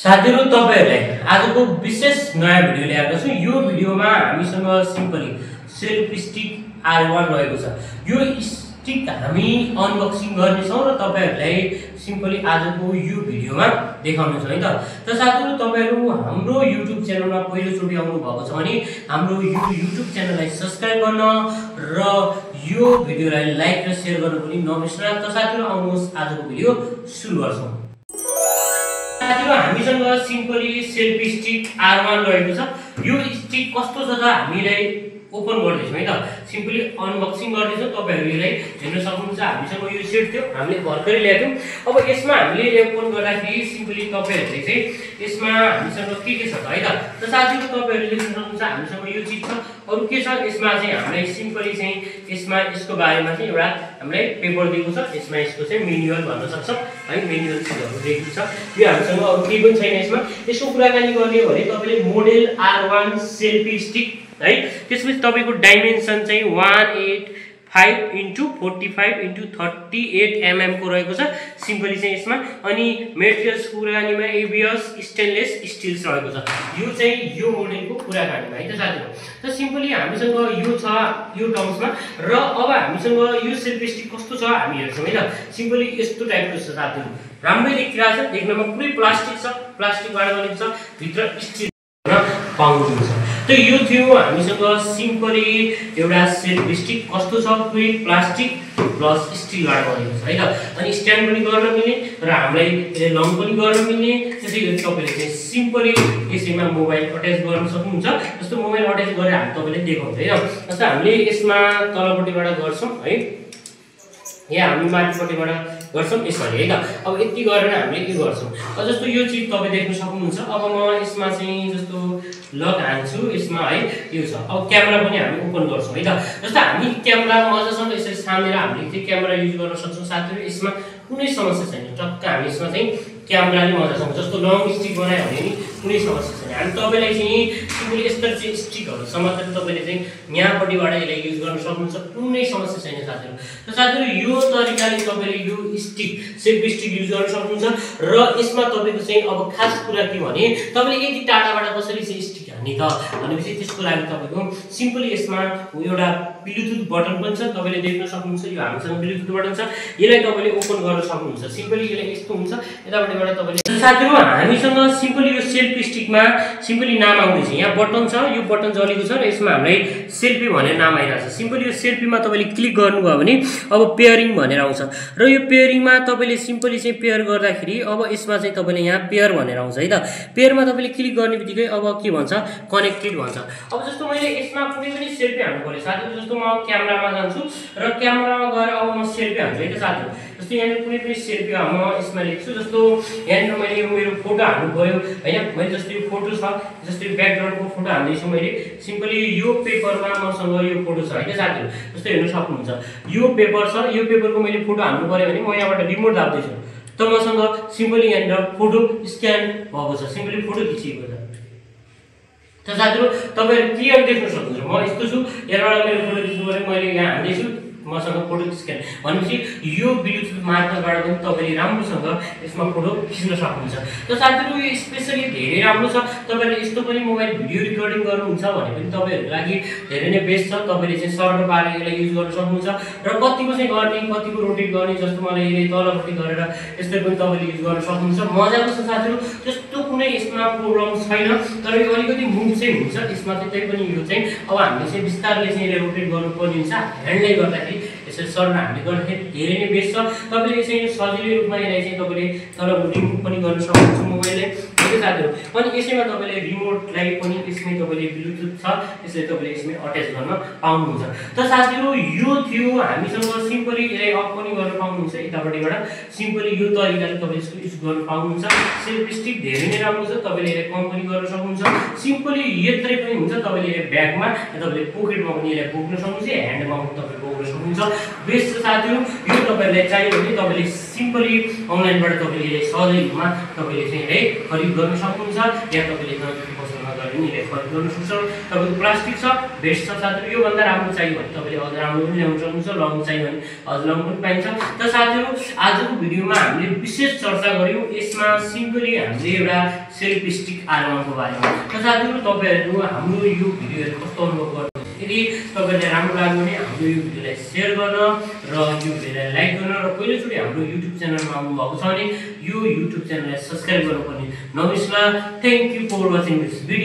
साथीहरु तपाईहरुलाई आजको विशेष नयाँ भिडियो ल्याएको छु। यो भिडियोमा हामीसँग सिम्पली सेल्फ स्टिक R1 रहेको छ। यो स्टिक हामी अनबक्सिङ गर्ने छौं र तपाईहरुलाई सिम्पली आजको यो भिडियोमा देखाउने छौं है त। त साथीहरु तपाईहरु हाम्रो YouTube च्यानलमा पहिलो चोटी आउनु भएको छ भने हाम्रो YouTube च्यानललाई सब्स्क्राइब गर्न र यो भिडियोलाई लाइक र शेयर गर्न पनि नबिर्सनु। त साथीहरु आउनुहोस् आजको भिडियो सुरु गर्छौं। साथीहरु हामीसँग सिम्पली सेल्फ स्टिक R1 रहेको छ। यो स्टिक कस्तो छ त हामीलाई ओपन गर्दै छौं है त। सिम्पली अनबक्सिङ गर्दै छौं। तपाईहरुले हेर्न सक्नुहुन्छ हामीसँग यो सेट थियो, हामीले भर्खरै ल्याएको। अब यसमा हामीले ओपन गर्दाखेरि सिम्पली तपाईहरुले चाहिँ यसमा हामीसँग के छ त है त। त साथीहरु तपाईहरुले देख्न सक्नुहुन्छ हामीसँग यो चीज छ। अरु के छ यसमा चाहिँ हामीलाई सिम्पली चाहिँ यसमा यसको बारेमा चाहिँ एउटा हामीलाई पेपर दिएको छ। यसमा यसको चाहिँ म्यानुअल भन्न सक्छौं है, म्यानुअल चीजहरु दिएको छ। यो हामीसँग अरु केही पनि छैन यसमा। यसको कुराकानी गर्ने हो भने तपाईले मोडेल R1 सेल्फ स्टिक है, त्यसपछि तपाईको डाइमेन्सन चाहिँ 185x45x38 mm को रहेको छ सिम्पली चाहिँ यसमा। अनि मेटेरियल्स कुराकानीमा ABS स्टेनलेस स्टिल्स रहेको छ। यो चाहिँ यो मोडेलको कुराकानीमा है त साथीहरु। त सिम्पली हामीसँग यो छ यो टर्म्समा। र अब हामीसँग यो सेल्फ स्टिक कस्तो छ हामी हेर्छौं है त। सिम्पली यस्तो टाइपको छ साथीहरु, राम्रै देखिरहेछ, देख्नमा पुरै प्लास्टिक छ, प्लास्टिकबाट बनेको छ, भित्र स्टिल पाउनुहुन्छ। त यो थियो हामीसँग सिम्पली एउटा सेल्फ स्टिक कस्तो छ, पुरै प्लास्टिक प्लस स्टिलबाट बनेको छ है त। अनि स्ट्यान्ड पनि गर्न मिल्ने र हामीलाई लङ पनि गर्न मिल्ने। त्यसैगरी तपाईले चाहिँ सिम्पली यसैमा मोबाइल अट्याच गर्न सक्नुहुन्छ। जस्तो मोबाइल अट्याच गरेर हामी तपाईलाई देखाउँछ है त। जस्तो हामीले यसमा तलपट्टिबाट गर्छौं है, यहाँ हामी माथिपट्टिबाट गर्छौं यसरी है त। अब यति गरेर हामीले के गर्छौं, जस्तो यो चीज तपाई देख्न सक्नुहुन्छ। अब म यसमा चाहिँ जस्तो लक हान्छु यसमा है, यो छ। अब क्यामेरा पनि हामी ओपन गर्छौं है त। जस्तो हामी क्यामेरा मजासँग यसरी सामेर हामीले चाहिँ क्यामेरा युज गर्न सक्छौं साथीहरु। यसमा कुनै समस्या छैन, टक्क हामी यसमा चाहिँ क्यामेराले मजासँग जस्तो लङ स्टिक बनायो भने नि कुनै समस्या छैन। हामी तपाईलाई चाहिँ सिम्पली यस्ता चाहिँ स्टिकहरु समातेर तपाईले चाहिँ यहाँपट्टिबाट यसलाई युज गर्न सक्नुहुन्छ, कुनै समस्या छैन साथीहरु। त साथीहरु यो तरिकाले तपाईले यो स्टिक सेल्फ स्टिक युज गर्न सक्नुहुन्छ। र यसमा तपाईको चाहिँ अब खास कुरा के भने तपाईले यति टाढाबाट कसरी चाहिँ स्टिक हान्ने त भनेपछि त्यसको लागि तपाईको सिम्पली यसमा एउटा ब्लुटुथ बटन पनि छ, तपाईले देख्न सक्नुहुन्छ। यो हामीसँग ब्लुटुथ बटन छ, यसलाई तपाईले ओपन गर्न सक्नुहुन्छ। सिम्पली यसले यस्तो हुन्छ, यतापट्टिबाट तपाईले साथीहरु हामीसँग सिम्पली यो सेल्फ स्टिकमा सिम्पली नाम आउँदैछ। यहाँ बटन छ, यो बटन जलेको छ र यसमा हामीलाई सेल्फी भनेर नाम आइराछ। सिम्पली यो सेल्फीमा तपाईले क्लिक गर्नुभयो भने अब पेयरिङ भनेर आउँछ र यो पेयरिङमा तपाईले सिम्पली चाहिँ पेयर गर्दाखेरि अब यसमा चाहिँ तपाईले यहाँ पेयर भनेर आउँछ है त। पेयरमा तपाईले क्लिक गर्नेबित्तिकै अब के भन्छ, कनेक्टेड भन्छ। अब जस्तो मैले यसमा कुनै पनि सेल्फी हान्नु पर्यो साथीहरु, जस्तो म क्यामेरामा जान्छु र क्यामेरामा गएर अब म सेल्फी हान्छु है त साथीहरु। जस्तो यहाँ कुनै पनि सेल्फी म यसमा लेख्छु। जस्तो यहाँ मैले यो मेरो फोटो हान्नु पर्यो हैन, मैले जस्तो यो फोटो छ, जस्तो यो ब्याकग्राउन्डको फोटो हान्दैछु मैले। सिम्पली यो पेपरमा मसँग यो फोटो छ है त साथीहरु। जस्तो हेर्न सक्नुहुन्छ यो पेपर छ, यो पेपरको मैले फोटो हान्नु पर्यो भने म यहाँबाट रिमोट दाब्दैछु त मसँग सिम्पली यहाँनिर फोटो स्क्यान भएको छ, सिम्पली फोटो खिचिएको छ। त साथीहरु तपाईहरु क्लियर देख्न सक्नुहुन्छ, म यस्तो छु, यहाँबाट मेरो फोटो खिच्नु पर्यो, मैले यहाँ हान्दैछु, मसँग फोटो स्क्यान भनेपछि यो ब्लुटुथ मार्फतबाट पनि तपाईले राम्रोसँग यसमा फोटो खिच्न सक्नुहुन्छ। त साथीहरु यो स्पेशली धेरै राम्रो छ। तपाईले यस्तो पनि मोबाइल भिडियो रेकर्डिङ गर्नुहुन्छ भने पनि तपाईहरुको लागि धेरै नै बेस्ट छ। तपाईले चाहिँ सर्भर पारेर यसलाई युज गर्न सक्नुहुन्छ र कतिको चाहिँ गर्ने, कतिको रोटेट गर्ने, जस्तो मलाई यसले तलपट्टि गरेर यसरी पनि तपाईले युज गर्न सक्नुहुन्छ। मजाको छ साथीहरु, त्यस्तो कुनै यसमा प्रब्लम छैन। तर यो अलिकति मुभ चाहिँ हुन्छ यसमा चाहिँ, त्यही पनि यो चाहिँ अब हामीले चाहिँ बिस्तारले चाहिँ यसले रोटेट गर्नुपर्ने हुन्छ। ह्यान्डले गर्दाखेरि यसरी सर्न हामीले गर्दाखेरि धेरै नै बेस्ट छ। तपाईले चाहिँ सजिलै रूपमा यसलाई चाहिँ तपाईले तल रिमोट पनि गर्न सक्नुहुन्छ मोबाइलले है साथीहरु। अनि यसैमा तपाईले रिमोटलाई पनि यसमै तपाईले ब्लुटुथ छ, यसले तपाईले यसमै अट्याच गर्न पाउनुहुन्छ। त साथीहरु यो थियो हामीसँग सिम्पली यसलाई अफ पनि गर्न पाउनुहुन्छ यतापट्टिबाट। सिम्पली यो तरिकाले तपाईले यसको युज गर्न पाउनुहुन्छ। सेल्फ स्टिक धेरै नै राम्रो छ, तपाईले यसलाई कम पनि गर्न सक्नुहुन्छ। सिम्पली यत्रै पनि हुन्छ, तपाईले यसलाई ब्यागमा या तपाईले पोकेटमा पनि यसलाई बोक्न सक्नुहुन्छ, ह्यान्डमा पनि तपाईले बोक्न सक्नुहुन्छ। बेस्ट छ साथीहरु। यो तपाईहरुलाई चाहियो भने तपाईले सिम्पली अनलाइनबाट तपाईँले सहजैमा तपाईँले चाहिँ है खरिद गर्न सक्नुहुन्छ, या तपाईँले नजिकको पसलमा गएर नि खरिद गर्न सक्नुहुन्छ। तपाईँको प्लास्टिक छ, बेस्ट छ साथीहरू। योभन्दा राम्रो चाहियो भने तपाईँले अझ राम्रो पनि ल्याउन सक्नुहुन्छ, लङ चाहियो भने अझ लङ पनि पाइन्छ। त साथीहरू आजको भिडियोमा हामीले विशेष चर्चा गऱ्यौँ, यसमा सिम्पली हामीले एउटा सेल्फ स्टिक आर्मरको बारेमा। त साथीहरू तपाईँहरू हाम्रो यो भिडियोहरू कस्तो अनुभव गर्नुहुन्छ? यदि तपाईँलाई राम्रो लाग्यो भने हाम्रो यो भिडियोलाई सेयर गर्न र यो भिडियोलाई लाइक गर्न र पहिलोचोटि हाम्रो युट्युब च्यानलमा आउनुभएको छ भने यो युट्युब च्यानललाई सब्सक्राइब गर्नुपर्ने नबिर्सनुहोला। Thank you for watching this video.